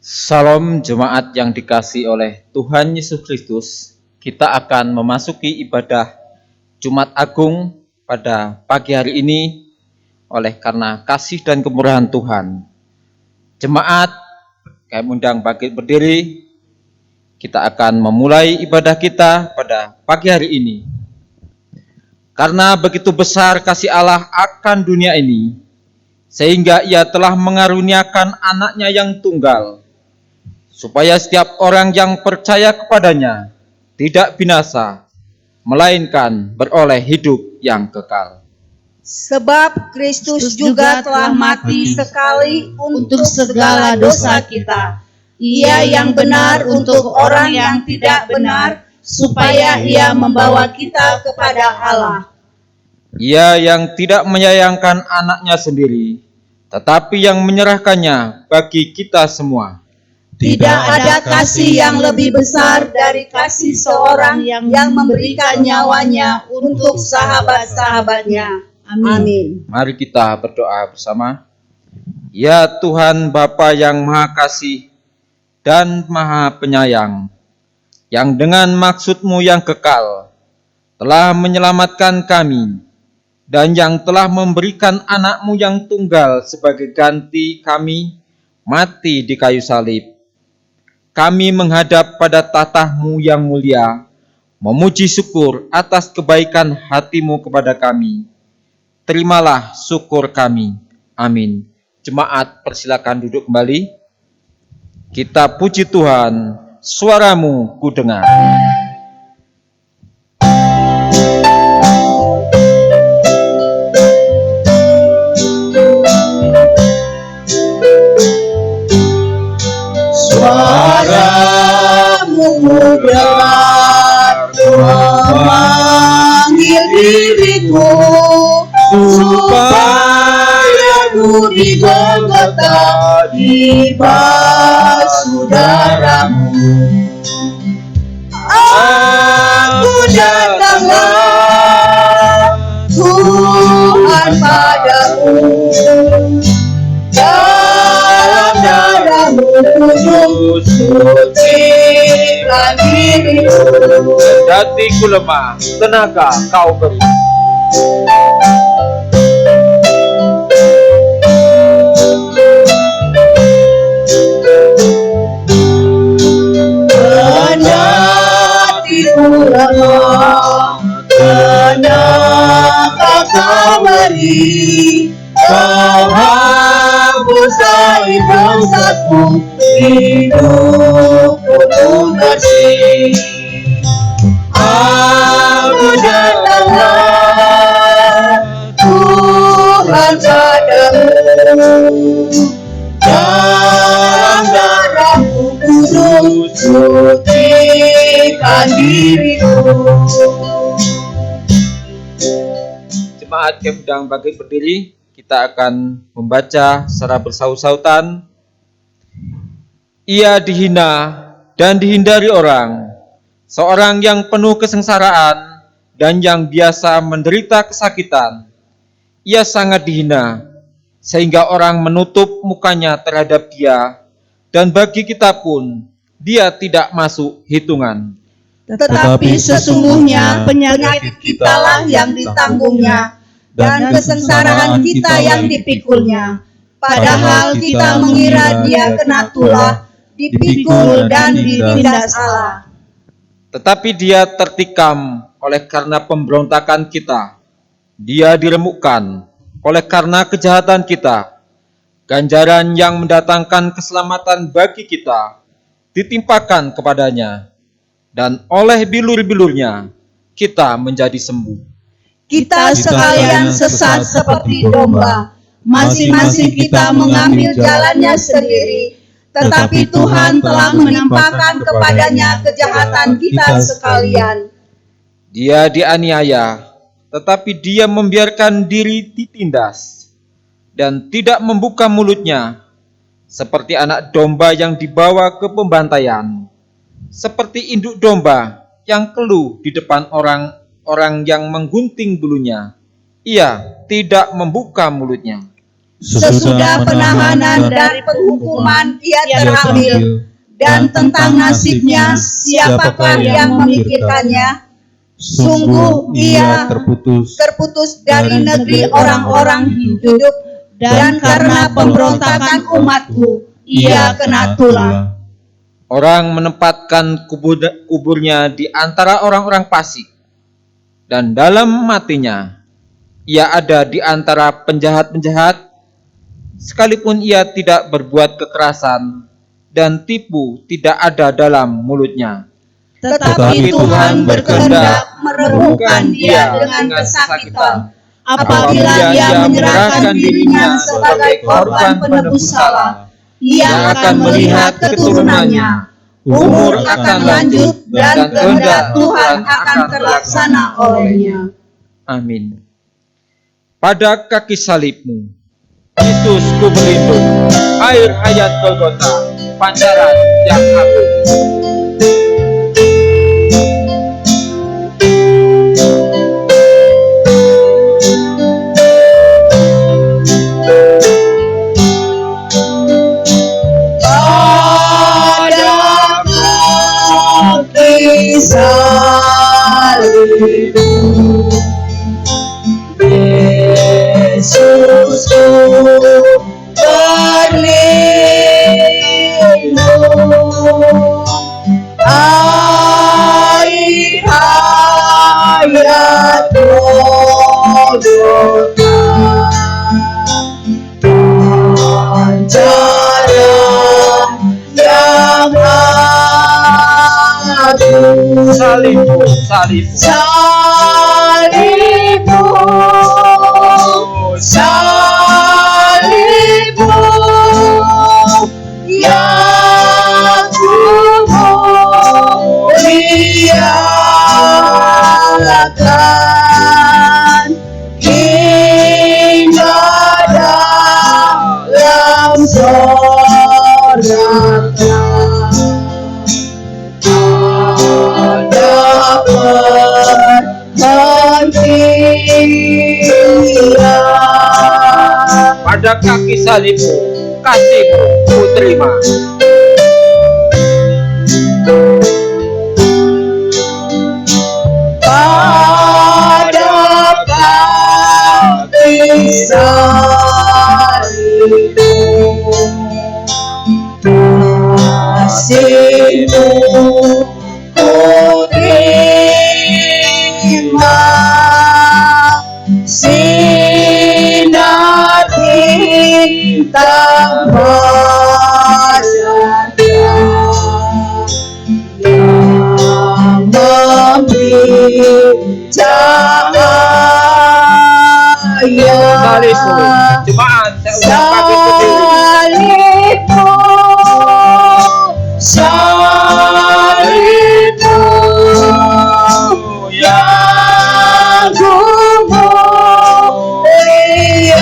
Salam jemaat yang dikasihi oleh Tuhan Yesus Kristus. Kita akan memasuki ibadah Jumat Agung pada pagi hari ini oleh karena kasih dan kemurahan Tuhan. Jemaat, kami undang bangkit berdiri. Kita akan memulai ibadah kita pada pagi hari ini. Karena begitu besar kasih Allah akan dunia ini, sehingga Ia telah mengaruniakan anaknya yang tunggal, supaya setiap orang yang percaya kepadanya tidak binasa, melainkan beroleh hidup yang kekal. Sebab Kristus juga telah mati sekali untuk segala dosa kita. Ia yang benar untuk orang yang tidak benar, supaya Ia membawa kita kepada Allah. Ia yang tidak menyayangkan anaknya sendiri, tetapi yang menyerahkannya bagi kita semua. Tidak ada kasih yang lebih besar dari kasih seorang yang memberikan nyawanya untuk sahabat-sahabatnya. Amin. Mari kita berdoa bersama. Ya Tuhan Bapa yang Maha Kasih dan Maha Penyayang, yang dengan maksud-Mu yang kekal telah menyelamatkan kami, dan yang telah memberikan anak-Mu yang tunggal sebagai ganti kami mati di kayu salib. Kami menghadap pada tatah-Mu yang mulia, memuji syukur atas kebaikan hati-Mu kepada kami. Terimalah syukur kami. Amin. Jemaat, persilakan duduk kembali. Kita puji Tuhan, suara-Mu ku dengar. Suara-Mu dengar memanggil diriku, supaya ku digolgota dibas saudaramu. Aku datanglah Tuhan padamu, dalam darah-Mu kudus sucikan diriku. Hatiku lemah, tenaga kau beri. Hatiku lemah, tenaga kau beri. Kau hapusai dosaku, hidupku pun bersih. Aku datanglah Tuhan padamu, dalam darah-Mu kudus sucikan diriku. Jemaat yang sedang bangkit berdiri, kita akan membaca secara bersaut-sautan. Ia dihina dan dihindari orang, seorang yang penuh kesengsaraan dan yang biasa menderita kesakitan. Ia sangat dihina, sehingga orang menutup mukanya terhadap dia, dan bagi kita pun dia tidak masuk hitungan. Tetapi sesungguhnya penyakit kitalah yang ditanggungnya, dan kesengsaraan kita yang dipikulnya. Padahal kita mengira Dia kena tulah, dipikul dan ditindas Allah. Tetapi dia tertikam oleh karena pemberontakan kita. Dia diremukkan oleh karena kejahatan kita. Ganjaran yang mendatangkan keselamatan bagi kita ditimpakan kepadanya, dan oleh bilur-bilurnya kita menjadi sembuh. Kita sekalian sesat seperti domba, masing-masing kita mengambil jalannya sendiri, tetapi Tuhan telah menampakkan kepadanya kejahatan kita sekalian. Dia dianiaya, tetapi dia membiarkan diri ditindas, dan tidak membuka mulutnya, seperti anak domba yang dibawa ke pembantaian, seperti induk domba yang keluh di depan orang yang menggunting bulunya. Ia tidak membuka mulutnya. sesudah penahanan dari penghukuman ia terambil, dan tentang nasibnya siapakah yang memikirkannya? Sungguh ia terputus dari negeri orang-orang hidup, dan karena pemberontakan umatku ia kena tulah. Orang menempatkan kuburnya di antara orang-orang fasik, dan dalam matinya ia ada di antara penjahat-penjahat, sekalipun ia tidak berbuat kekerasan dan tipu tidak ada dalam mulutnya. Tetapi Tuhan berkehendak meremukkan dia dengan kesakitan, apabila ia menyerahkan dirinya sebagai korban penebus salah. Ia akan melihat keturunannya, umur akan lanjut, dan kehendak Tuhan akan terlaksana olehnya. Amin. Pada kaki salibmu, Yesus ku berlindung, air hayat Golgota, pancaran yang agung. Salibmu Yesusku berlindung, air hayat Golgota, pancaran yang agung. Salibmu, yang ku muliakan hingga dalam sorga. pada kaki salibmu, kasihmu ku terima. Pada kaki salibmu, kasihmu ku terima. Sinar bintang fajarnya yang memberi cahaya. Salibmu, jemaat saya undang kaki berdiri. Salibmu yang ku muliakan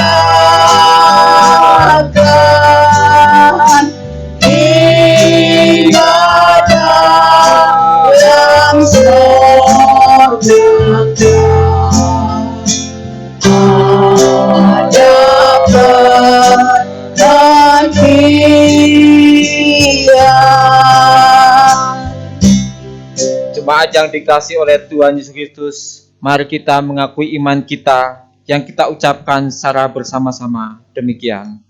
hingga dalam sorga. Hadapan Jemaat yang dikasihi oleh Tuhan Yesus Kristus, mari kita mengakui iman kita yang kita ucapkan secara bersama-sama. Demikian.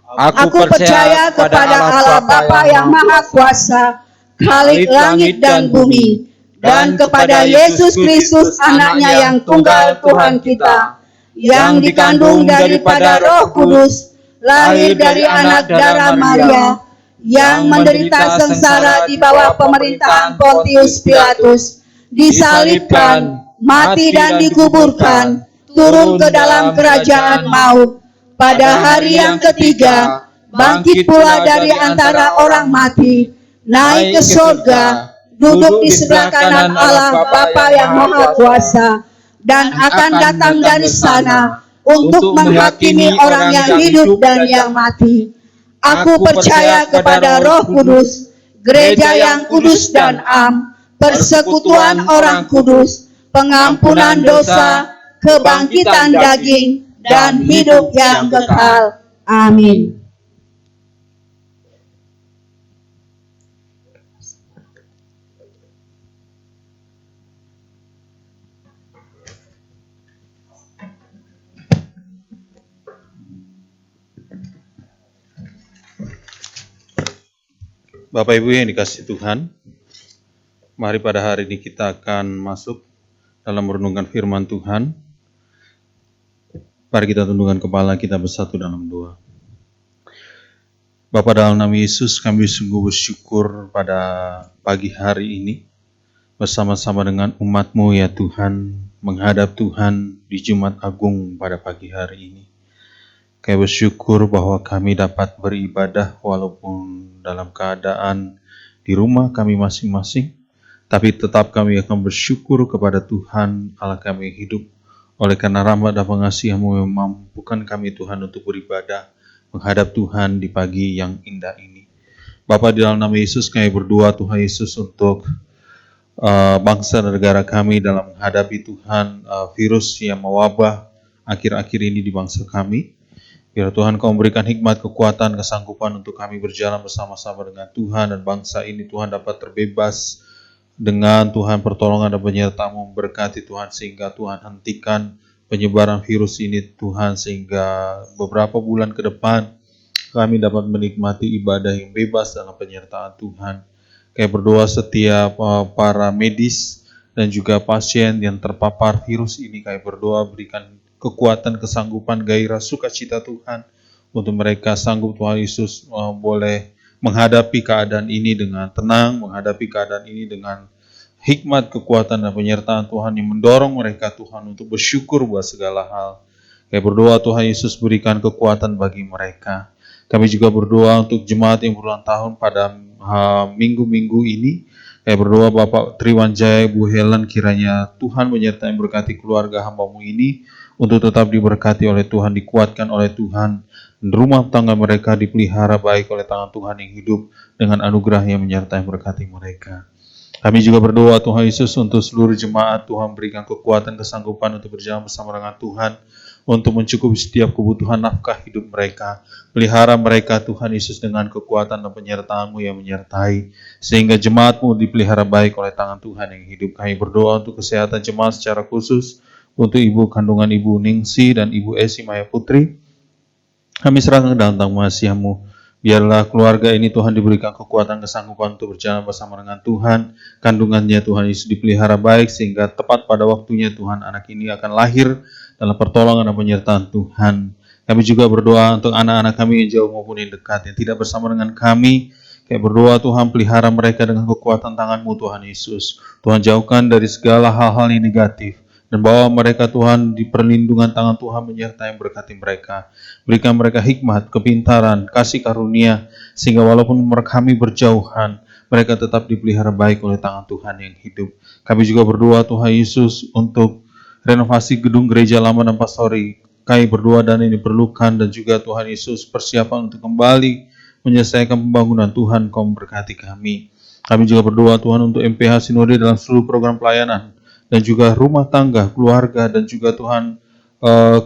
Aku percaya kepada Allah Bapa yang Maha Kuasa, Khalik langit dan bumi, dan kepada Yesus Kristus anaknya yang tunggal Tuhan kita, yang dikandung daripada Roh Kudus, lahir dari anak darah Maria, yang menderita sengsara di bawah pemerintahan Pontius Pilatus, disalibkan, mati dan dikuburkan, turun ke dalam kerajaan maut. Pada hari yang ketiga, bangkit pula dari antara orang mati, naik ke surga, duduk di sebelah kanan Allah Bapa yang Maha Kuasa, dan akan datang dari sana untuk menghakimi orang yang hidup dan yang mati. Aku percaya kepada Roh Kudus, gereja yang kudus dan am, persekutuan orang kudus, pengampunan dosa, kebangkitan daging, dan hidup yang kekal. Amin. Bapak Ibu yang dikasihi Tuhan, mari pada hari ini kita akan masuk dalam merenungkan firman Tuhan. Mari kita tundukkan kepala kita bersatu dalam doa. Bapa, dalam nama Yesus kami sungguh bersyukur pada pagi hari ini bersama-sama dengan umat-Mu ya Tuhan, menghadap Tuhan di Jumat Agung pada pagi hari ini. Kami bersyukur bahwa kami dapat beribadah walaupun dalam keadaan di rumah kami masing-masing, tapi tetap kami akan bersyukur kepada Tuhan Allah kami yang hidup. Oleh karena rahmat dan pengasih-Mu memampukan kami Tuhan untuk beribadah menghadap Tuhan di pagi yang indah ini. Bapa, di dalam nama Yesus kami berdoa Tuhan Yesus untuk bangsa dan negara kami dalam menghadapi Tuhan virus yang mewabah akhir-akhir ini di bangsa kami. Biar Tuhan Kau memberikan hikmat, kekuatan, kesanggupan untuk kami berjalan bersama-sama dengan Tuhan dan bangsa ini Tuhan dapat terbebas dengan Tuhan pertolongan dan penyertaan-Mu memberkati Tuhan sehingga Tuhan hentikan penyebaran virus ini Tuhan sehingga beberapa bulan ke depan kami dapat menikmati ibadah yang bebas dalam penyertaan Tuhan. Kami berdoa setiap para medis dan juga pasien yang terpapar virus ini, kami berdoa berikan kekuatan, kesanggupan, gairah, sukacita Tuhan untuk mereka sanggup Tuhan Yesus boleh menghadapi keadaan ini dengan tenang, menghadapi keadaan ini dengan hikmat, kekuatan, dan penyertaan Tuhan yang mendorong mereka Tuhan untuk bersyukur buat segala hal. Kami berdoa Tuhan Yesus berikan kekuatan bagi mereka. Kami juga berdoa untuk jemaat yang berulang tahun pada minggu-minggu ini. Kami berdoa Bapak Triwan Jaya, Bu Helen, kiranya Tuhan menyertai berkati keluarga hamba-Mu ini untuk tetap diberkati oleh Tuhan, dikuatkan oleh Tuhan, dan rumah tangga mereka dipelihara baik oleh tangan Tuhan yang hidup dengan anugerah yang menyertai berkati mereka. Kami juga berdoa Tuhan Yesus untuk seluruh jemaat, Tuhan berikan kekuatan, kesanggupan untuk berjalan bersama dengan Tuhan, untuk mencukupi setiap kebutuhan nafkah hidup mereka. Pelihara mereka Tuhan Yesus dengan kekuatan dan penyertaan-Mu yang menyertai, sehingga jemaat-Mu dipelihara baik oleh tangan Tuhan yang hidup. Kami berdoa untuk kesehatan jemaat secara khusus, untuk ibu kandungan Ibu Ningsi dan Ibu Esi Maya Putri. Kami serahkan dalam tangan kasih-Mu. Biarlah keluarga ini Tuhan diberikan kekuatan, kesanggupan untuk berjalan bersama dengan Tuhan. Kandungannya Tuhan Yesus dipelihara baik sehingga tepat pada waktunya Tuhan anak ini akan lahir dalam pertolongan dan penyertaan Tuhan. Kami juga berdoa untuk anak-anak kami yang jauh maupun yang dekat yang tidak bersama dengan kami. Kami berdoa Tuhan pelihara mereka dengan kekuatan tangan-Mu Tuhan Yesus. Tuhan jauhkan dari segala hal-hal yang negatif. Dan bawa mereka Tuhan di perlindungan tangan Tuhan menyertai berkati mereka. Berikan mereka hikmat, kepintaran, kasih karunia, sehingga walaupun kami berjauhan, mereka tetap dipelihara baik oleh tangan Tuhan yang hidup. Kami juga berdoa Tuhan Yesus untuk renovasi gedung gereja lama dan pastori. Kami berdoa dan ini diperlukan, dan juga Tuhan Yesus persiapan untuk kembali menyelesaikan pembangunan. Tuhan Kau memberkati kami. Kami juga berdoa Tuhan untuk MPH Sinode dalam seluruh program pelayanan, dan juga rumah tangga, keluarga, dan juga Tuhan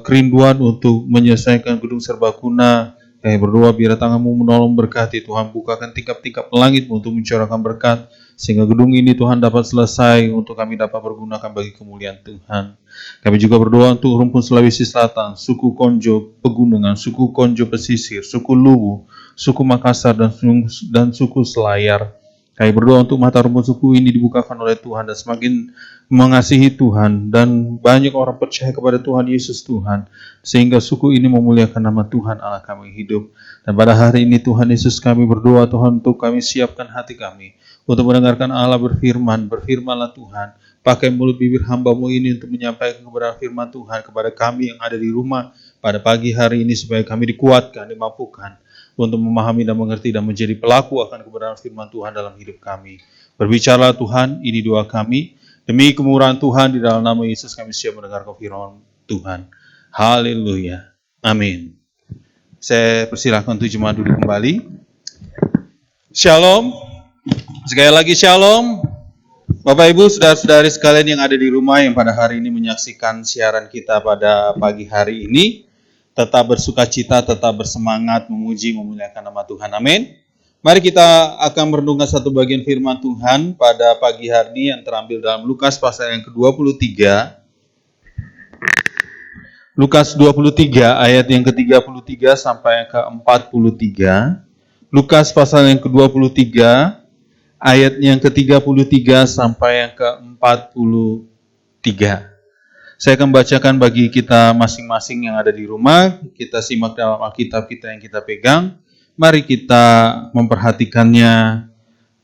kerinduan untuk menyelesaikan gedung serbaguna. Kami berdoa biar tangan-Mu menolong berkati Tuhan, bukakan tingkap-tingkap langit-Mu untuk mencurahkan berkat, sehingga gedung ini Tuhan dapat selesai untuk kami dapat pergunakan bagi kemuliaan Tuhan. Kami juga berdoa untuk rumpun Sulawesi Selatan, suku Konjo Pegunungan, suku Konjo Pesisir, suku Luwu, suku Makassar, dan suku Selayar. Kami berdoa untuk mata rumpun suku ini dibukakan oleh Tuhan dan semakin mengasihi Tuhan, dan banyak orang percaya kepada Tuhan Yesus Tuhan, sehingga suku ini memuliakan nama Tuhan Allah kami hidup. Dan pada hari ini Tuhan Yesus kami berdoa Tuhan untuk kami siapkan hati kami untuk mendengarkan Allah berfirman. Berfirmanlah Tuhan, pakai mulut bibir hamba-Mu ini untuk menyampaikan kebenaran firman Tuhan kepada kami yang ada di rumah pada pagi hari ini, supaya kami dikuatkan, dimampukan untuk memahami dan mengerti dan menjadi pelaku akan kebenaran firman Tuhan dalam hidup kami. Berbicaralah Tuhan, ini doa kami. Demi kemurahan Tuhan, di dalam nama Yesus kami siap mendengar firman Tuhan. Haleluya. Amin. Saya persilahkan untuk jemaat duduk kembali. Shalom. Sekali lagi shalom. Bapak Ibu, saudara-saudari sekalian yang ada di rumah yang pada hari ini menyaksikan siaran kita pada pagi hari ini. tetap bersukacita, tetap bersemangat, memuji, memuliakan nama Tuhan. Amin. Mari kita akan merenungkan satu bagian firman Tuhan pada pagi hari ini yang terambil dalam Lukas pasal yang ke-23. Lukas 23 ayat yang ke-33 sampai yang ke-43. Lukas pasal yang ke-23 ayat yang ke-33 sampai yang ke-43. Saya akan bacakan bagi kita masing-masing yang ada di rumah. Kita simak dalam Alkitab kita yang kita pegang. Mari kita memperhatikannya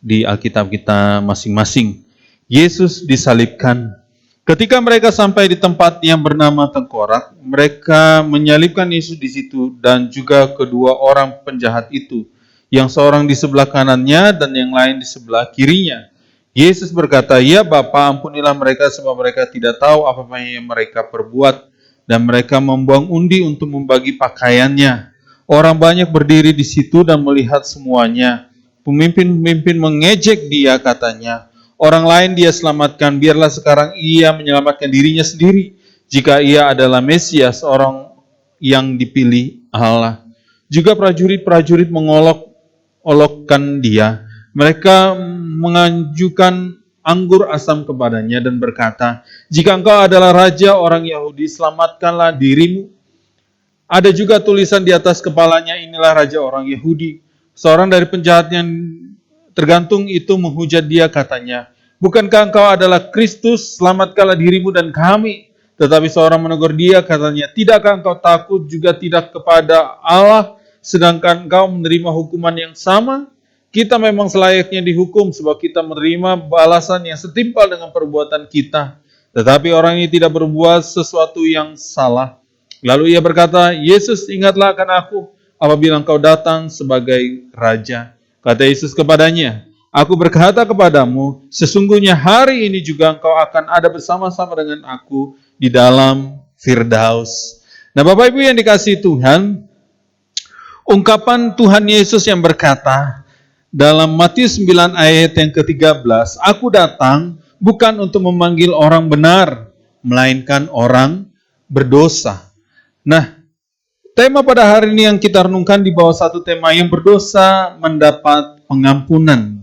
di Alkitab kita masing-masing. Yesus disalibkan. Ketika mereka sampai di tempat yang bernama Tengkorak, mereka menyalibkan Yesus di situ dan juga kedua orang penjahat itu, yang seorang di sebelah kanannya dan yang lain di sebelah kirinya. Yesus berkata, "Ya Bapa, ampunilah mereka sebab mereka tidak tahu apa yang mereka perbuat." Dan mereka membuang undi untuk membagi pakaiannya. Orang banyak berdiri di situ dan melihat semuanya. Pemimpin-pemimpin mengejek dia, katanya, "Orang lain dia selamatkan, biarlah sekarang ia menyelamatkan dirinya sendiri, jika ia adalah Mesias, orang yang dipilih Allah." Juga prajurit-prajurit mengolok-olokkan dia. Mereka mengajukan anggur asam kepadanya dan berkata, "Jika engkau adalah raja orang Yahudi, selamatkanlah dirimu." Ada juga tulisan di atas kepalanya, "Inilah raja orang Yahudi." Seorang dari penjahat yang tergantung itu menghujat dia, katanya, "Bukankah engkau adalah Kristus? Selamatkanlah dirimu dan kami." Tetapi seorang menegur dia, katanya, "Tidakkah engkau takut juga tidak kepada Allah, sedangkan engkau menerima hukuman yang sama? Kita memang selayaknya dihukum sebab kita menerima balasan yang setimpal dengan perbuatan kita. Tetapi orang ini tidak berbuat sesuatu yang salah." Lalu ia berkata, "Yesus, ingatlah akan aku apabila engkau datang sebagai raja." Kata Yesus kepadanya, "Aku berkata kepadamu, sesungguhnya hari ini juga engkau akan ada bersama-sama dengan aku di dalam Firdaus." Nah, Bapak Ibu yang dikasihi Tuhan, ungkapan Tuhan Yesus yang berkata dalam Matius 9 ayat yang ke-13, "Aku datang bukan untuk memanggil orang benar, melainkan orang berdosa." Nah, tema pada hari ini yang kita renungkan di bawah satu tema, yang berdosa mendapat pengampunan.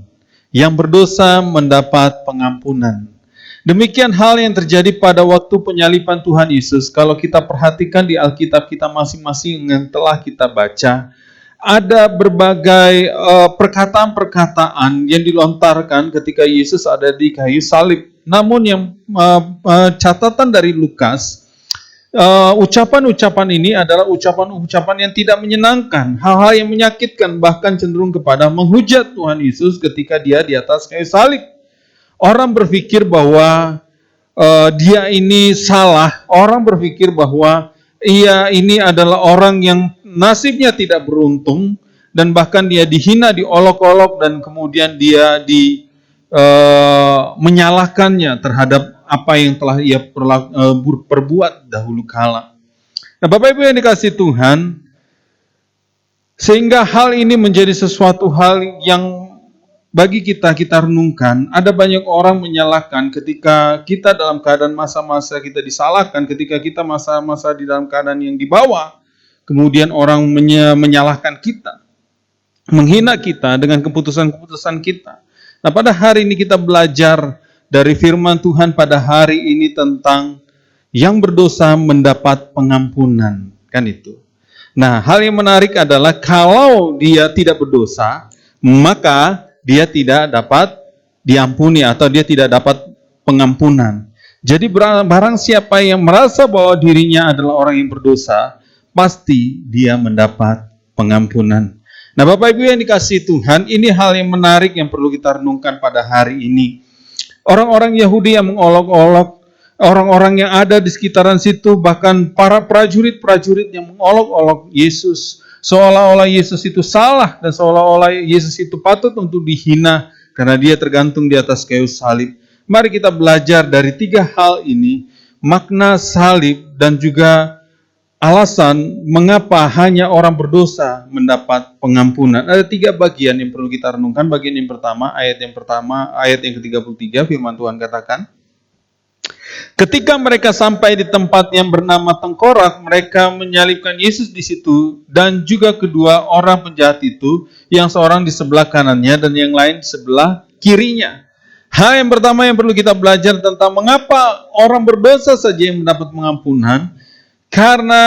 Yang berdosa mendapat pengampunan. Demikian hal yang terjadi pada waktu penyaliban Tuhan Yesus. Kalau kita perhatikan di Alkitab kita masing-masing yang telah kita baca, ada berbagai perkataan-perkataan yang dilontarkan ketika Yesus ada di kayu salib. Namun yang catatan dari Lukas, ucapan-ucapan ini adalah ucapan-ucapan yang tidak menyenangkan, hal-hal yang menyakitkan, bahkan cenderung kepada menghujat Tuhan Yesus ketika dia di atas kayu salib. Orang berpikir bahwa dia ini salah, orang berpikir bahwa ia ini adalah orang yang nasibnya tidak beruntung, dan bahkan dia dihina, diolok-olok, dan kemudian dia menyalahkannya terhadap apa yang telah ia perbuat dahulu kala. Nah, Bapak Ibu yang dikasihi Tuhan, sehingga hal ini menjadi sesuatu hal yang bagi kita renungkan. Ada banyak orang menyalahkan ketika kita dalam keadaan masa-masa kita disalahkan, ketika kita masa-masa di dalam keadaan yang dibawa, kemudian orang menyalahkan kita, menghina kita dengan keputusan-keputusan kita. Nah, pada hari ini kita belajar dari firman Tuhan pada hari ini tentang yang berdosa mendapat pengampunan, kan itu. Nah, hal yang menarik adalah kalau dia tidak berdosa, maka dia tidak dapat diampuni atau dia tidak dapat pengampunan. Jadi barang siapa yang merasa bahwa dirinya adalah orang yang berdosa, pasti dia mendapat pengampunan. Nah, Bapak Ibu yang dikasihi Tuhan, ini hal yang menarik yang perlu kita renungkan pada hari ini. Orang-orang Yahudi yang mengolok-olok, orang-orang yang ada di sekitaran situ, bahkan para prajurit-prajurit yang mengolok-olok Yesus, seolah-olah Yesus itu salah dan seolah-olah Yesus itu patut untuk dihina karena dia tergantung di atas kayu salib. Mari kita belajar dari 3 hal ini, makna salib dan juga alasan mengapa hanya orang berdosa mendapat pengampunan. Ada 3 bagian yang perlu kita renungkan. Bagian yang pertama, ayat yang ke-33, firman Tuhan katakan, Ketika mereka sampai di tempat yang bernama Tengkorak, mereka menyalibkan Yesus di situ dan juga kedua orang penjahat itu, yang seorang di sebelah kanannya dan yang lain di sebelah kirinya. Hal yang pertama yang perlu kita belajar tentang mengapa orang berdosa saja yang mendapat pengampunan, karena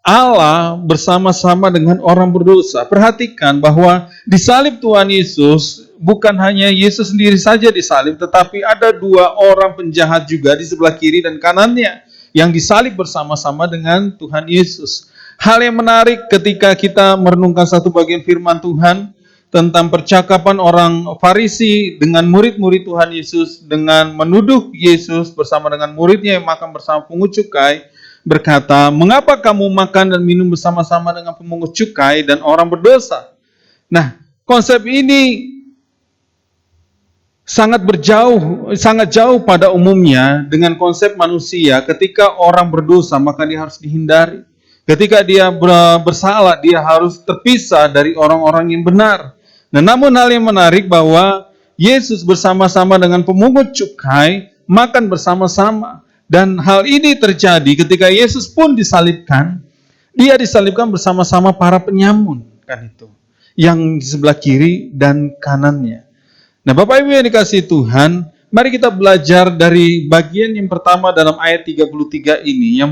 Allah bersama-sama dengan orang berdosa. Perhatikan bahwa di salib Tuhan Yesus, bukan hanya Yesus sendiri saja disalib, tetapi ada dua orang penjahat juga di sebelah kiri dan kanannya yang disalib bersama-sama dengan Tuhan Yesus. Hal yang menarik ketika kita merenungkan satu bagian firman Tuhan tentang percakapan orang Farisi dengan murid-murid Tuhan Yesus dengan menuduh Yesus bersama dengan muridnya yang makan bersama pungut cukai, berkata, "Mengapa kamu makan dan minum bersama-sama dengan pemungut cukai dan orang berdosa?" Nah, konsep ini sangat jauh pada umumnya dengan konsep manusia. Ketika orang berdosa, maka dia harus dihindari. Ketika dia bersalah, dia harus terpisah dari orang-orang yang benar. Nah, namun hal yang menarik bahwa Yesus bersama-sama dengan pemungut cukai makan bersama-sama. Dan hal ini terjadi ketika Yesus pun disalibkan. Dia disalibkan bersama-sama para penyamun, kan itu, yang di sebelah kiri dan kanannya. Nah, Bapak Ibu yang dikasihi Tuhan, mari kita belajar dari bagian yang pertama dalam ayat 33 ini.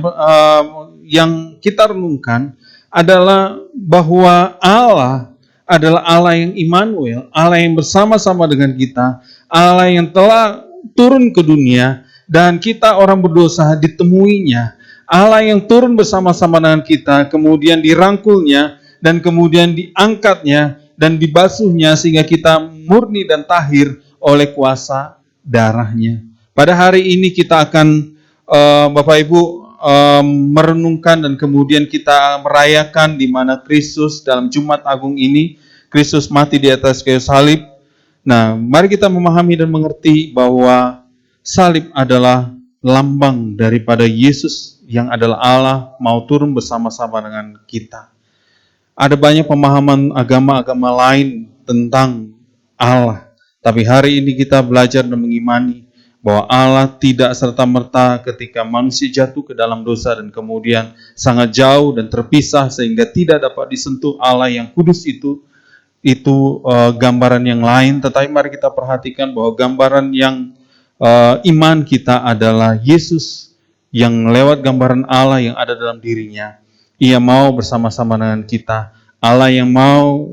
Yang kita renungkan adalah bahwa Allah adalah Allah yang Immanuel, Allah yang bersama-sama dengan kita, Allah yang telah turun ke dunia, dan kita orang berdosa ditemuinya. Allah yang turun bersama-sama dengan kita, kemudian dirangkulnya, dan kemudian diangkatnya, dan dibasuhnya sehingga kita murni dan tahir oleh kuasa darahnya. Pada hari ini kita akan Bapak Ibu merenungkan dan kemudian kita merayakan di mana Kristus dalam Jumat Agung ini, Kristus mati di atas kayu salib. Nah, mari kita memahami dan mengerti bahwa salib adalah lambang daripada Yesus yang adalah Allah mau turun bersama-sama dengan kita. Ada banyak pemahaman agama-agama lain tentang Allah. Tapi hari ini kita belajar dan mengimani bahwa Allah tidak serta-merta ketika manusia jatuh ke dalam dosa dan kemudian sangat jauh dan terpisah sehingga tidak dapat disentuh Allah yang kudus itu gambaran yang lain. Tetapi mari kita perhatikan bahwa gambaran yang iman kita adalah Yesus yang lewat gambaran Allah yang ada dalam dirinya. Ia mau bersama-sama dengan kita. Allah yang mau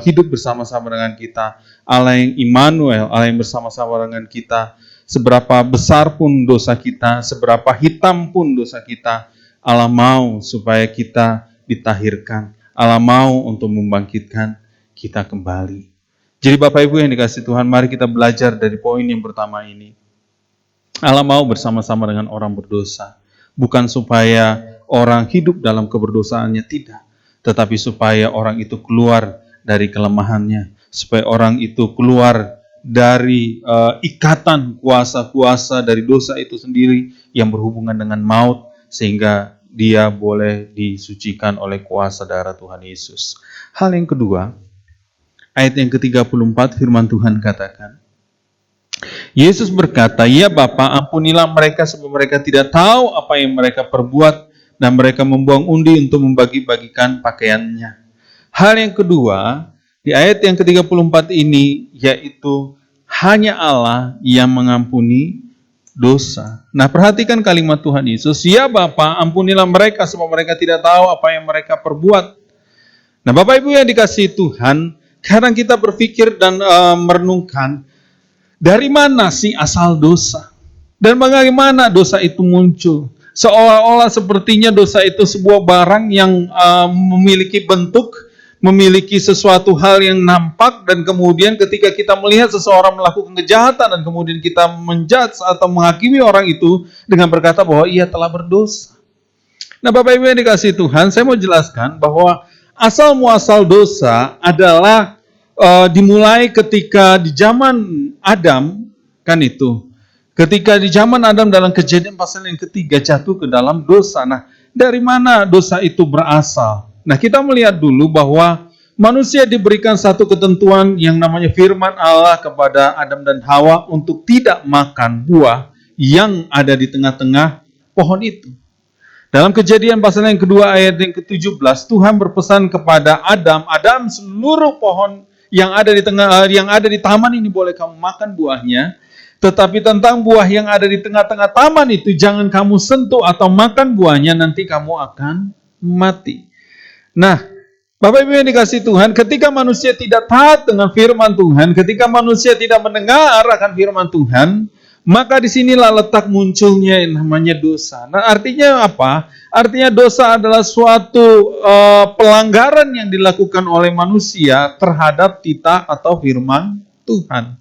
hidup bersama-sama dengan kita. Allah yang Immanuel, Allah yang bersama-sama dengan kita. Seberapa besar pun dosa kita, seberapa hitam pun dosa kita, Allah mau supaya kita ditahirkan. Allah mau untuk membangkitkan kita kembali. Jadi Bapak Ibu yang dikasihi Tuhan, mari kita belajar dari poin yang pertama ini. Allah mau bersama-sama dengan orang berdosa. Bukan supaya orang hidup dalam keberdosaannya, tidak. Tetapi supaya orang itu keluar dari kelemahannya. Supaya orang itu keluar dari ikatan kuasa-kuasa dari dosa itu sendiri yang berhubungan dengan maut. Sehingga dia boleh disucikan oleh kuasa darah Tuhan Yesus. Hal yang kedua, ayat yang ke-34 firman Tuhan katakan, Yesus berkata, "Ya Bapa, ampunilah mereka sebab mereka tidak tahu apa yang mereka perbuat," dan mereka membuang undi untuk membagi-bagikan pakaiannya. Hal yang kedua, di ayat yang ke-34 ini, yaitu hanya Allah yang mengampuni dosa. Nah, perhatikan kalimat Tuhan Yesus, "Ya Bapa, ampunilah mereka sebab mereka tidak tahu apa yang mereka perbuat." Nah, Bapak Ibu yang dikasihi Tuhan, kadang kita berpikir dan merenungkan, dari mana sih asal dosa? Dan bagaimana dosa itu muncul? Seolah-olah sepertinya dosa itu sebuah barang yang memiliki bentuk, memiliki sesuatu hal yang nampak, dan kemudian ketika kita melihat seseorang melakukan kejahatan dan kemudian kita menjudge atau menghakimi orang itu dengan berkata bahwa ia telah berdosa. Nah, Bapak Ibu yang dikasihi Tuhan, saya mau jelaskan bahwa asal muasal dosa adalah dimulai ketika di zaman Adam, kan itu. Ketika di zaman Adam dalam Kejadian pasal yang ketiga jatuh ke dalam dosa. Nah, dari mana dosa itu berasal? Nah, kita melihat dulu bahwa manusia diberikan satu ketentuan yang namanya firman Allah kepada Adam dan Hawa untuk tidak makan buah yang ada di tengah-tengah pohon itu. Dalam Kejadian pasal yang kedua ayat yang ke-17, Tuhan berpesan kepada Adam, Adam, seluruh pohon yang ada di taman ini boleh kamu makan buahnya, tetapi tentang buah yang ada di tengah-tengah taman itu jangan kamu sentuh atau makan buahnya, nanti kamu akan mati. Nah, Bapak Ibu yang dikasihi Tuhan, ketika manusia tidak taat dengan firman Tuhan, ketika manusia tidak mendengar akan firman Tuhan, maka disinilah letak munculnya yang namanya dosa. Nah, artinya apa? Artinya dosa adalah suatu pelanggaran yang dilakukan oleh manusia terhadap titah atau firman Tuhan.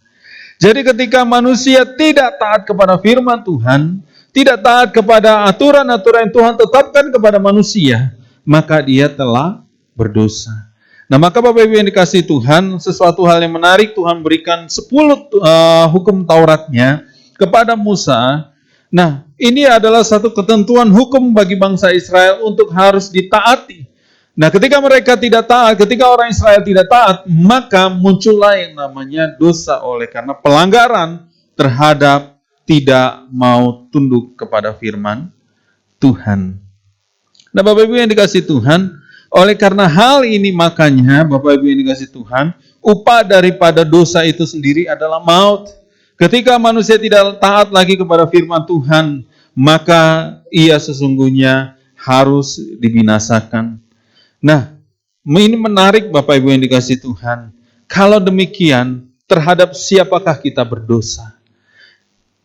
Jadi ketika manusia tidak taat kepada firman Tuhan, tidak taat kepada aturan-aturan yang Tuhan tetapkan kepada manusia, maka dia telah berdosa. Nah, maka Bapak Ibu yang dikasihi Tuhan, sesuatu hal yang menarik, Tuhan berikan 10 hukum Tauratnya kepada Musa. Nah, ini adalah satu ketentuan hukum bagi bangsa Israel untuk harus ditaati. Nah, ketika mereka tidak taat, ketika orang Israel tidak taat, maka muncullah yang namanya dosa oleh karena pelanggaran terhadap tidak mau tunduk kepada firman Tuhan. Nah, Bapak Ibu yang dikasihi Tuhan, oleh karena hal ini makanya Bapak Ibu yang dikasihi Tuhan, upah daripada dosa itu sendiri adalah maut. Ketika manusia tidak taat lagi kepada firman Tuhan, maka ia sesungguhnya harus dibinasakan. Nah, ini menarik Bapak Ibu yang dikasihi Tuhan. Kalau demikian, terhadap siapakah kita berdosa?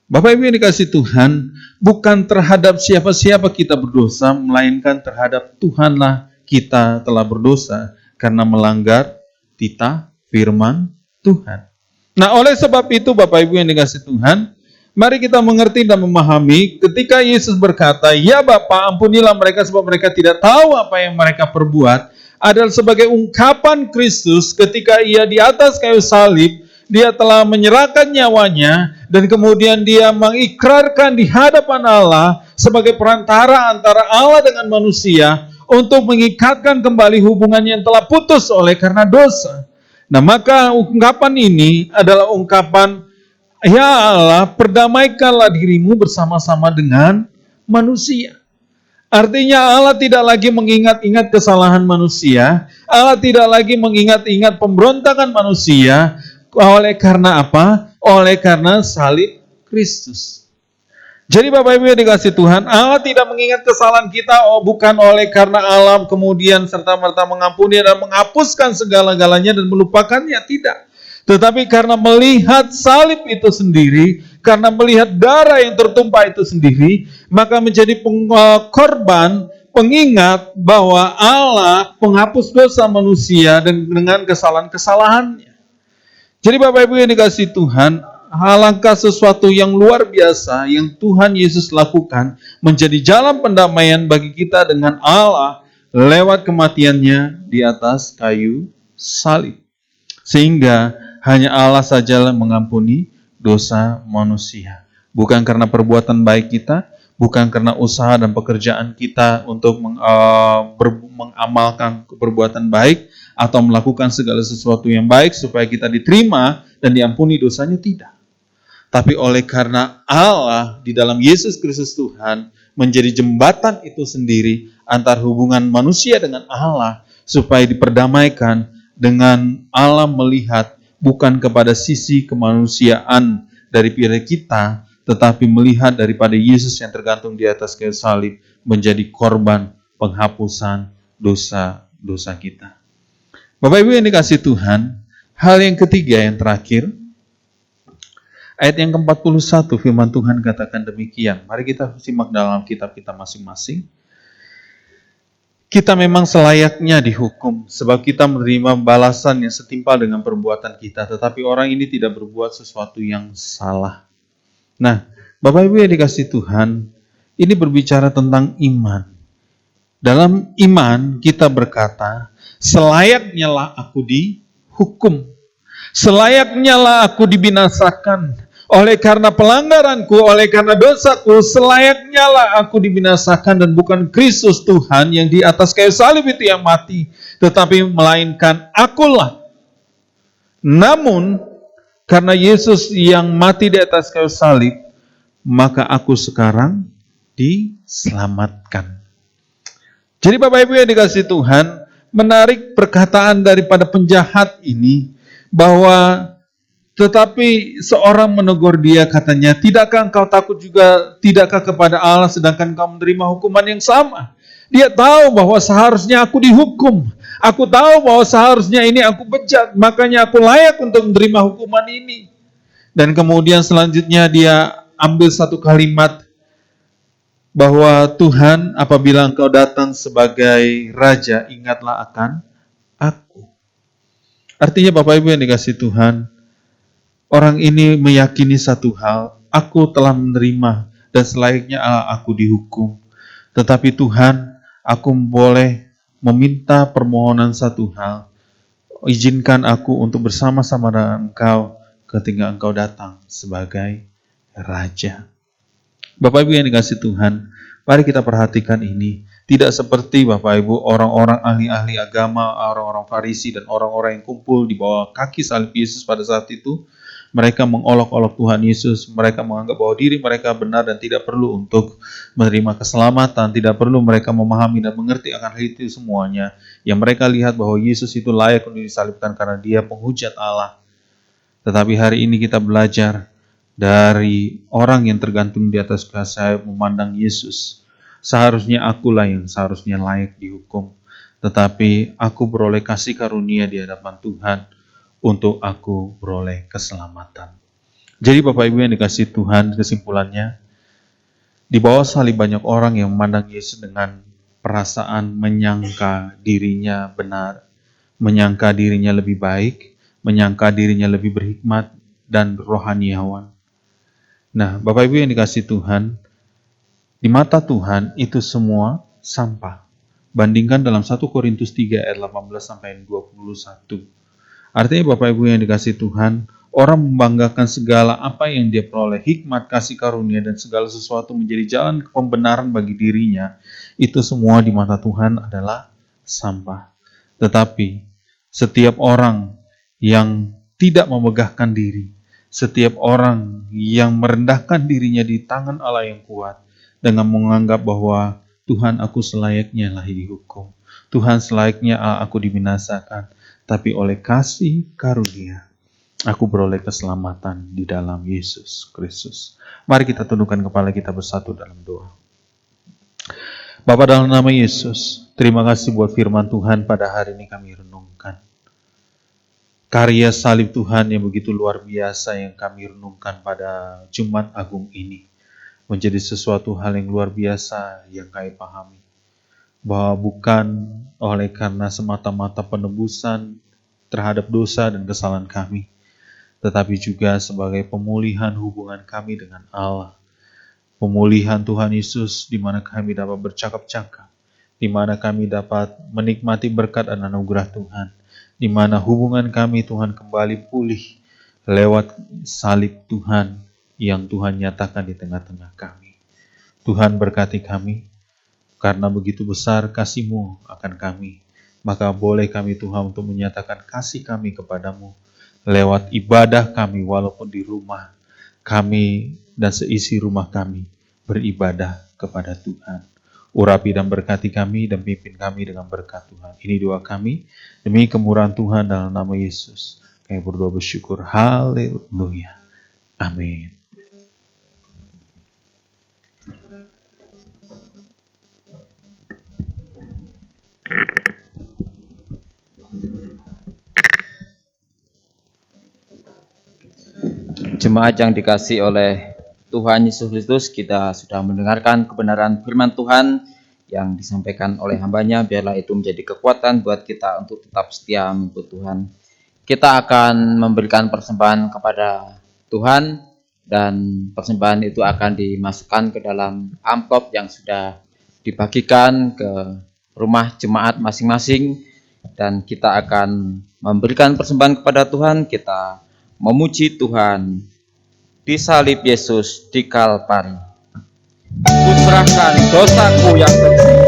Bapak Ibu yang dikasihi Tuhan, bukan terhadap siapa-siapa kita berdosa, melainkan terhadap Tuhanlah kita telah berdosa karena melanggar titah firman Tuhan. Nah, oleh sebab itu Bapak Ibu yang dikasihi Tuhan, mari kita mengerti dan memahami ketika Yesus berkata, "Ya Bapa, ampunilah mereka sebab mereka tidak tahu apa yang mereka perbuat," adalah sebagai ungkapan Kristus ketika ia di atas kayu salib, dia telah menyerahkan nyawanya dan kemudian dia mengikrarkan di hadapan Allah sebagai perantara antara Allah dengan manusia untuk mengikatkan kembali hubungan yang telah putus oleh karena dosa. Nah, maka ungkapan ini adalah ungkapan, "Ya Allah, perdamaikanlah dirimu bersama-sama dengan manusia." Artinya Allah tidak lagi mengingat-ingat kesalahan manusia, Allah tidak lagi mengingat-ingat pemberontakan manusia. Oleh karena apa? Oleh karena salib Kristus. Jadi Bapak Ibu yang dikasihi Tuhan, Allah tidak mengingat kesalahan kita, bukan oleh karena Allah kemudian serta-merta mengampuni dan menghapuskan segala-galanya dan melupakannya, tidak. Tetapi karena melihat salib itu sendiri, karena melihat darah yang tertumpah itu sendiri, maka menjadi korban, pengingat bahwa Allah penghapus dosa manusia dengan kesalahan-kesalahannya. Jadi Bapak Ibu yang dikasihi Tuhan, alangkah sesuatu yang luar biasa yang Tuhan Yesus lakukan menjadi jalan pendamaian bagi kita dengan Allah lewat kematiannya di atas kayu salib. Sehingga hanya Allah sajalah mengampuni dosa manusia. Bukan karena perbuatan baik kita, bukan karena usaha dan pekerjaan kita untuk mengamalkan perbuatan baik atau melakukan segala sesuatu yang baik supaya kita diterima dan diampuni dosanya, tidak. Tapi oleh karena Allah di dalam Yesus Kristus Tuhan menjadi jembatan itu sendiri antar hubungan manusia dengan Allah supaya diperdamaikan dengan Allah melihat bukan kepada sisi kemanusiaan dari diri kita, tetapi melihat daripada Yesus yang tergantung di atas kayu salib menjadi korban penghapusan dosa-dosa kita. Bapak Ibu yang dikasihi Tuhan, hal yang ketiga yang terakhir, ayat yang ke-41 firman Tuhan katakan demikian. Mari kita simak dalam kitab kita masing-masing. Kita memang selayaknya dihukum, sebab kita menerima balasan yang setimpal dengan perbuatan kita, tetapi orang ini tidak berbuat sesuatu yang salah. Nah, Bapak Ibu yang dikasihi Tuhan, ini berbicara tentang iman. Dalam iman kita berkata, selayaknya lah aku dihukum, selayaknya lah aku dibinasakan. Oleh karena pelanggaranku, oleh karena dosaku, selayaknya lah aku dibinasakan, dan bukan Kristus Tuhan yang di atas kayu salib itu yang mati, tetapi melainkan akulah. Namun, karena Yesus yang mati di atas kayu salib, maka aku sekarang diselamatkan. Jadi Bapak Ibu yang dikasihi Tuhan, menarik perkataan daripada penjahat ini, bahwa tetapi seorang menegur dia, katanya, tidakkah engkau takut juga, tidakkah kepada Allah sedangkan engkau menerima hukuman yang sama? Dia tahu bahwa seharusnya aku dihukum. Aku tahu bahwa seharusnya ini aku bejat, makanya aku layak untuk menerima hukuman ini. Dan kemudian selanjutnya dia ambil satu kalimat, bahwa Tuhan, apabila engkau datang sebagai Raja, ingatlah akan aku. Artinya Bapak Ibu yang dikasihi Tuhan, orang ini meyakini satu hal, aku telah menerima dan selayaknya aku dihukum. Tetapi Tuhan, aku boleh meminta permohonan satu hal, izinkan aku untuk bersama-sama dengan engkau ketika engkau datang sebagai Raja. Bapak Ibu yang dikasihi Tuhan, mari kita perhatikan ini. Tidak seperti Bapak Ibu orang-orang ahli-ahli agama, orang-orang Farisi dan orang-orang yang kumpul di bawah kaki salib Yesus pada saat itu. Mereka mengolok-olok Tuhan Yesus, mereka menganggap bahwa diri mereka benar dan tidak perlu untuk menerima keselamatan, tidak perlu mereka memahami dan mengerti akan hal itu semuanya. Yang mereka lihat bahwa Yesus itu layak untuk disalibkan karena dia penghujat Allah. Tetapi hari ini kita belajar dari orang yang tergantung di atas kayu salib memandang Yesus. Seharusnya akulah yang seharusnya layak dihukum, tetapi aku beroleh kasih karunia di hadapan Tuhan untuk aku beroleh keselamatan. Jadi Bapak Ibu yang dikasihi Tuhan, kesimpulannya, di bawah salib banyak orang yang memandang Yesus dengan perasaan menyangka dirinya benar, menyangka dirinya lebih baik, menyangka dirinya lebih berhikmat dan rohaniawan. Nah, Bapak Ibu yang dikasihi Tuhan, di mata Tuhan itu semua sampah. Bandingkan dalam 1 Korintus 3 ayat 18 sampai 21. Artinya Bapak Ibu yang dikasihi Tuhan, orang membanggakan segala apa yang dia peroleh, hikmat, kasih karunia, dan segala sesuatu menjadi jalan pembenaran bagi dirinya, itu semua di mata Tuhan adalah sampah. Tetapi setiap orang yang tidak memegahkan diri, setiap orang yang merendahkan dirinya di tangan Allah yang kuat, dengan menganggap bahwa Tuhan, aku selayaknya lah dihukum, Tuhan selayaknya aku dibinasakan, tapi oleh kasih karunia aku beroleh keselamatan di dalam Yesus Kristus. Mari kita tundukkan kepala kita bersatu dalam doa. Bapa, dalam nama Yesus, terima kasih buat firman Tuhan pada hari ini kami renungkan. Karya salib Tuhan yang begitu luar biasa yang kami renungkan pada Jumat Agung ini menjadi sesuatu hal yang luar biasa yang kami pahami. Bahwa bukan oleh karena semata-mata penebusan terhadap dosa dan kesalahan kami, tetapi juga sebagai pemulihan hubungan kami dengan Allah. Pemulihan Tuhan Yesus di mana kami dapat bercakap-cakap, di mana kami dapat menikmati berkat dan anugerah Tuhan, di mana hubungan kami Tuhan kembali pulih lewat salib Tuhan yang Tuhan nyatakan di tengah-tengah kami. Tuhan berkati kami, karena begitu besar kasih-Mu akan kami, maka boleh kami Tuhan untuk menyatakan kasih kami kepadamu lewat ibadah kami walaupun di rumah kami dan seisi rumah kami beribadah kepada Tuhan. Urapi dan berkati kami dan pimpin kami dengan berkat Tuhan. Ini doa kami demi kemurahan Tuhan dalam nama Yesus. Kami berdoa bersyukur. Haleluya. Amin. Jemaat yang dikasihi oleh Tuhan Yesus Kristus, kita sudah mendengarkan kebenaran firman Tuhan yang disampaikan oleh hambanya. Biarlah itu menjadi kekuatan buat kita untuk tetap setia mengikut Tuhan. Kita akan memberikan persembahan kepada Tuhan, dan persembahan itu akan dimasukkan ke dalam amplop yang sudah dibagikan ke rumah jemaat masing-masing, dan kita akan memberikan persembahan kepada Tuhan. Kita memuji Tuhan di salib Yesus di Kalpari. Kuserahkan dosaku yang kecil.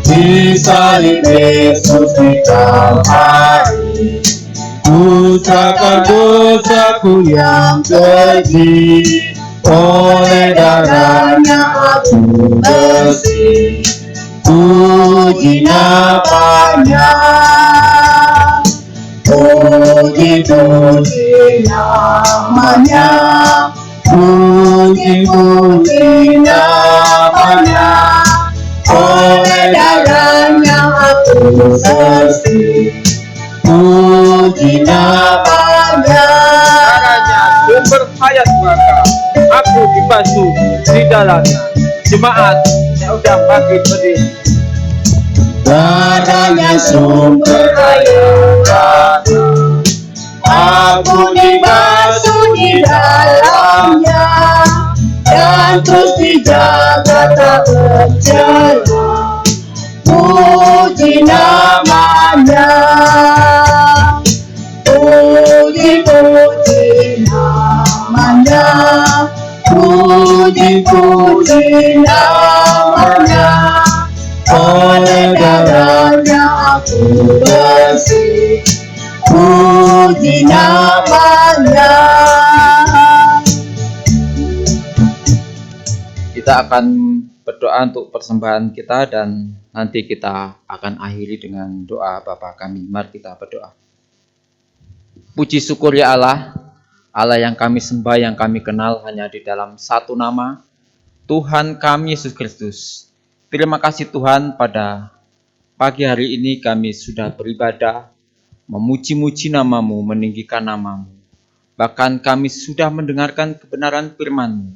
Di salib Yesus di Kalvari. Ku serahkan dosaku yang keji, oleh darahnya aku bersih. Puji namanya, puji namanya, puji namanya, oleh darahnya aku bersih. Puji namanya. Darahnya sumber hayat maka aku dibasuh di dalamnya. Jemaat yang udah bangkit berdiri. Darahnya sumber hayat, aku dibasuh di dalamnya, dan terus dijaga tak bercela. Puji namanya, puji namanya, puji namanya, oleh darahnya aku bersih. Puji namanya. Kita akan berdoa untuk persembahan kita dan nanti kita akan akhiri dengan doa Bapa kami. Mari kita berdoa. Puji syukur ya Allah, Allah yang kami sembah, yang kami kenal hanya di dalam satu nama, Tuhan kami Yesus Kristus. Terima kasih Tuhan, pada pagi hari ini kami sudah beribadah, memuji-muji nama-Mu, meninggikan nama-Mu. Bahkan kami sudah mendengarkan kebenaran firman-Mu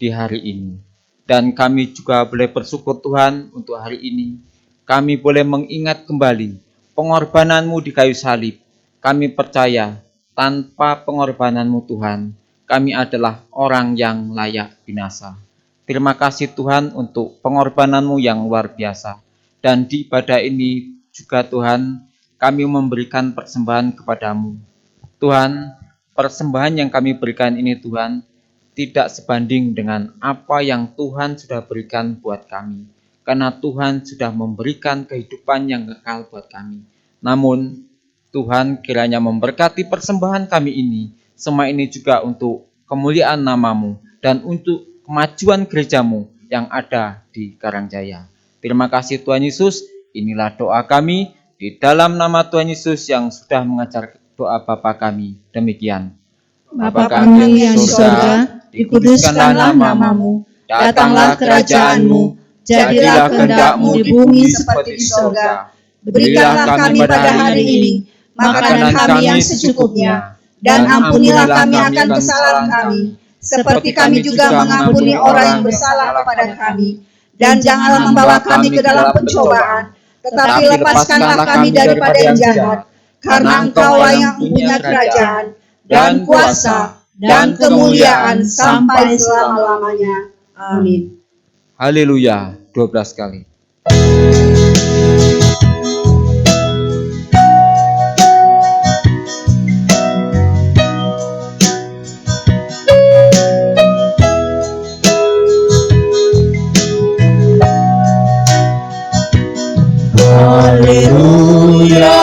di hari ini. Dan kami juga boleh bersyukur Tuhan untuk hari ini. Kami boleh mengingat kembali pengorbanan-Mu di kayu salib. Kami percaya tanpa pengorbanan-Mu Tuhan, kami adalah orang yang layak binasa. Terima kasih Tuhan untuk pengorbanan-Mu yang luar biasa. Dan di ibadah ini juga Tuhan, kami memberikan persembahan kepada-Mu. Tuhan, persembahan yang kami berikan ini Tuhan, tidak sebanding dengan apa yang Tuhan sudah berikan buat kami. Karena Tuhan sudah memberikan kehidupan yang kekal buat kami. Namun, Tuhan kiranya memberkati persembahan kami ini. Semua ini juga untuk kemuliaan nama-Mu dan untuk kemajuan gereja-Mu yang ada di Karangjaya. Terima kasih Tuhan Yesus. Inilah doa kami di dalam nama Tuhan Yesus yang sudah mengajar doa Bapa kami. Demikian. Bapa kami yang di surga, dikuduskanlah nama-Mu, datanglah kerajaan-Mu, jadilah kehendak-Mu di bumi seperti di surga. Berikanlah kami pada hari ini makanan kami yang secukupnya, dan ampunilah kami akan kesalahan kami, seperti kami juga mengampuni orang yang bersalah kepada kami. Dan janganlah membawa kami ke dalam pencobaan, tetapi lepaskanlah kami daripada yang jahat, karena Engkau yang punya kerajaan, dan kuasa, dan kemuliaan sampai selama-lamanya. Amin. Haleluya. 12 kali. Haleluya,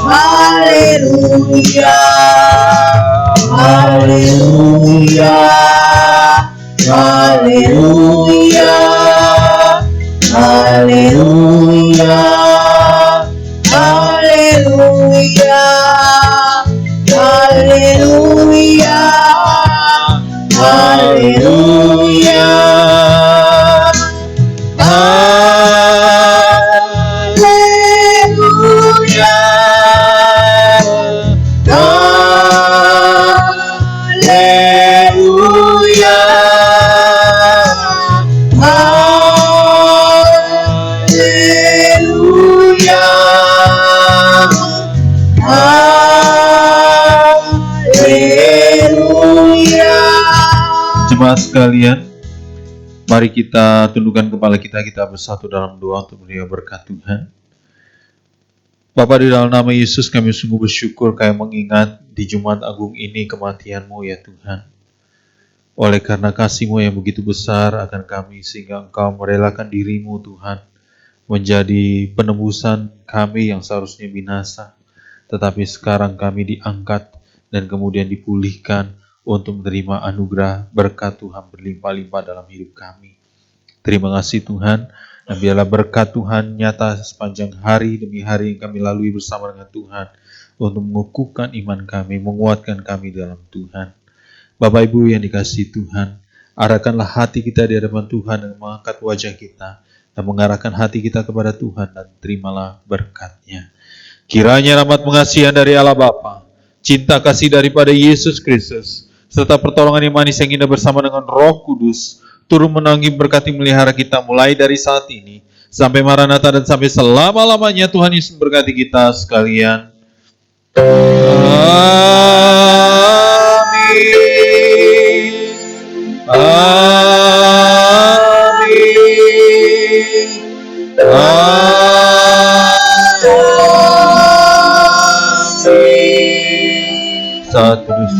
haleluya, haleluya, haleluya, haleluya, haleluya, haleluya, haleluya. Jemaat sekalian, mari kita tundukkan kepala kita bersatu dalam doa untuk menerima berkat Tuhan. Bapa, di dalam nama Yesus kami sungguh bersyukur kami mengingat di Jumat Agung ini kematian-Mu ya Tuhan. Oleh karena kasih-Mu yang begitu besar akan kami, sehingga Engkau merelakan diri-Mu Tuhan, menjadi penebusan kami yang seharusnya binasa, tetapi sekarang kami diangkat dan kemudian dipulihkan untuk menerima anugerah berkat Tuhan berlimpah-limpah dalam hidup kami. Terima kasih Tuhan, dan biarlah berkat Tuhan nyata sepanjang hari demi hari yang kami lalui bersama dengan Tuhan, untuk mengukuhkan iman kami, menguatkan kami dalam Tuhan. Bapak Ibu yang dikasihi Tuhan, arahkanlah hati kita di hadapan Tuhan dan mengangkat wajah kita dan mengarahkan hati kita kepada Tuhan, dan terimalah berkat-Nya. Kiranya rahmat pengasihan dari Allah Bapa, cinta kasih daripada Yesus Kristus, serta pertolongan yang manis yang indah bersama dengan Roh Kudus turun menanggi berkati melihara kita mulai dari saat ini sampai Maranatha dan sampai selama-lamanya. Tuhan Yesus berkati kita sekalian. Amin. Amin. Amin. Saat terus